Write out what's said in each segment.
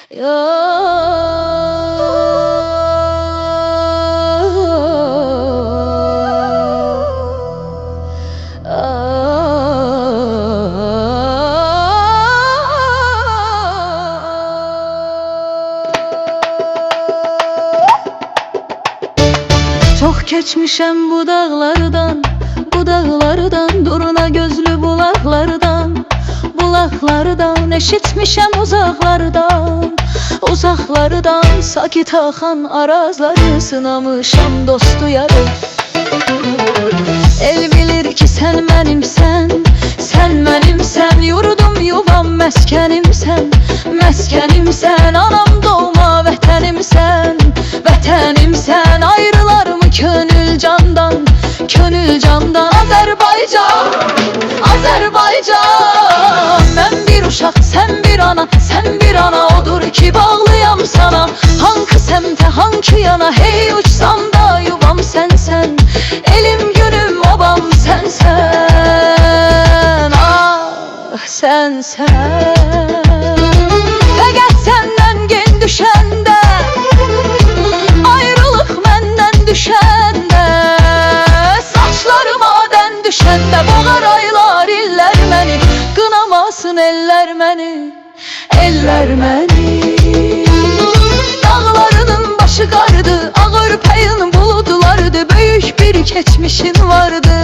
Çok geçmişem bu dağlardan, durna gözlü bulaklardan, eşitmişem uzaklardan, sakit axan arazları sınamışam dostu yarı. El bilir ki sen mənimsən, yurdum yuvam məskənimsən, anam doğma vətənimsən, ayrılar mı könül candan, Azərbaycan, mən bir uşaq, sən bir ana, odur ki bağlıyam sana. Hangi semte, hangi yana, hey uçsam da yuvam sənsən, elim günüm obam sənsən, ah sənsən. Fəqət səndən gen düşəndə, ayrılıq məndən düşəndə, saçlarıma dən düşəndə, boğar aylar illər məni, qınamasın eller məni. Dağlarının başı qardı, ağır payın buludlardı, böyük bir keçmişin vardı.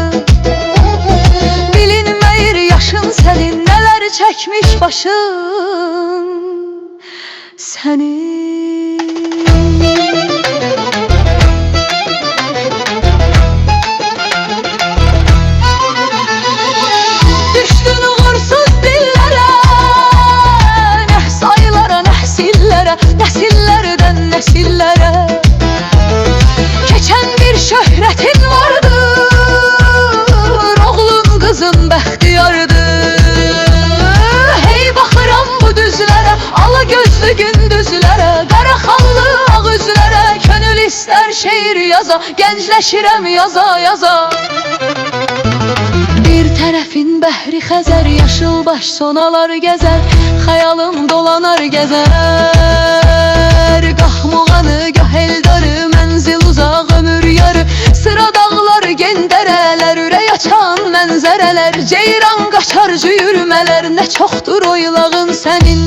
Bilinməyir yaşın sənin, nələr çəkmiş başın sənin. Düşdün uğursuz dillərə, nəhsaylara, nəsillərdən nəsillərə, keçən bir şöhrətin vardır, oğlun qızın bəxtiyardır. Hey baxıram bu düzlərə, ala gözlü gündüzlərə, qara xallı ağ üzlərə, könül istər şeir yaza, gəncləşirəm yaza. Bir tərəfin bəhri Xəzər, yaşıl baş sonalar gəzər, xəyalım dolanar gəzər. Qah muğanı, gah eldarı, mənzil uzaq ömür yarı, sıra dağlar, gendərələr, ürək açan mənzərələr, ceyran qaçar cüyürmələr, nə çoxdur oylağın sənin.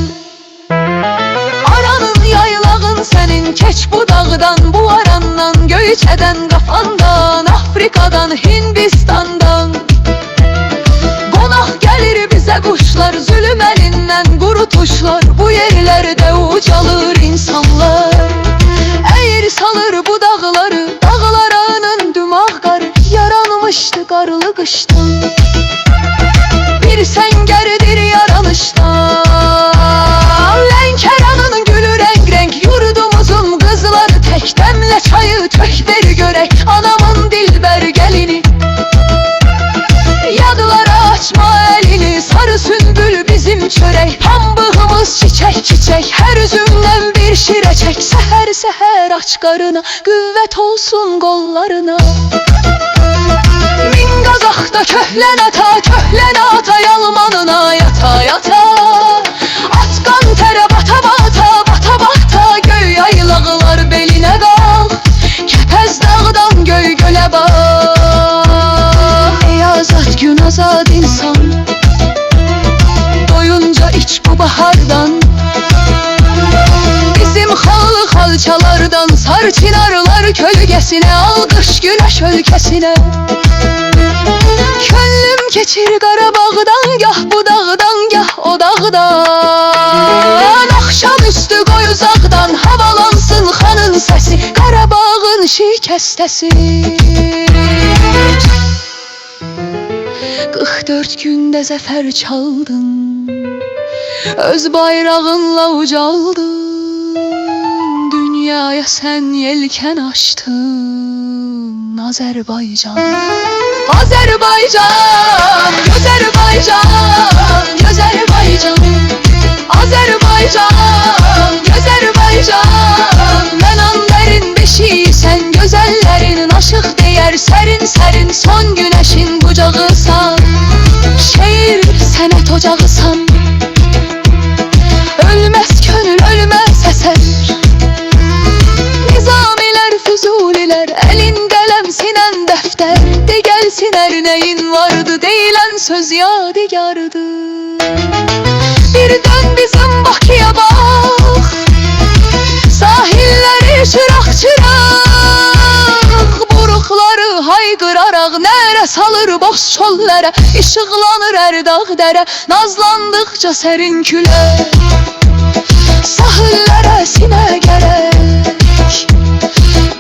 Aranın yaylağın sənin, keç bu dağdan, bu arandan, Göyçədən, qafandan, Afrikadan, Hindistandan. Qonaq gəlir bizə quşlar, zülüm əlindən qurutuşlar, bu yerlərdə ucalır insanlar. Əyir salır bu dağları, dağlarının dümağ qarı, yaranmışdı qarlı qışdan. Bir səngərdir yaranışdan, Lənkəranın gülü rəng, yurdumuzun qızları tək, dəmlə çayı tök ver görək, anamın dilbər gəlini. Yadlara açma elini, sarı sümbül bizim çörək, pambığımız çiçək, hər üzümdən bir şirəçək. Səhər aç qarına, qüvvət olsun qollarına. Min qazaqda köhlən ata, yalmanına yata, at qan tərə bata, göy yaylaqlar belinə qalx, Kəpəz dağdan göy gölə bax. Ey azad gün, azad insan, doyunca iç bu bahardan, bizim xalçalardan, sar çinarlar kölgəsinə, alqış güləş ölkəsinə. Könlüm keçir Qarabağdan, gah bu dağdan, gah o dağdan. Axşam üstü qoy uzaqdan, havalansın xanın səsi, Qarabağın şikəstəsi. 44 gündə zəfər çaldın, öz bayrağınla ucaldın, dünyaya sən yelkən açdın, Azərbaycan. Azərbaycan, Azərbaycan, Azərbaycan, Azərbaycan, Azərbaycan. Mən anların beşiysən, gözəllərin aşıq deyər, sərin son günəşin bucağısan, şeir sənət ocağısan. Ölməz könül, ölməz salır boz çöllərə, işıqlanır hər dağ dərə, nazlandıqca sərin külək. Sahillərə sinə gərək,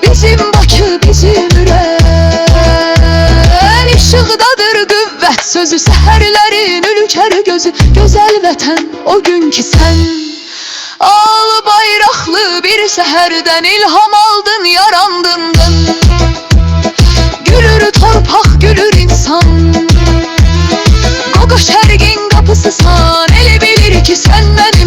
bizim Bakı, bizim ürək. İşıqdadır qüvvət sözü, səhərlərin ülkər gözü, gözəl vətən o gün ki sən. Al bayraqlı bir səhərdən ilham aldın, yarandın. Gülür torpaq, gülür insan, Qoqa şərqin qapısısan, eli bilir ki sən mənim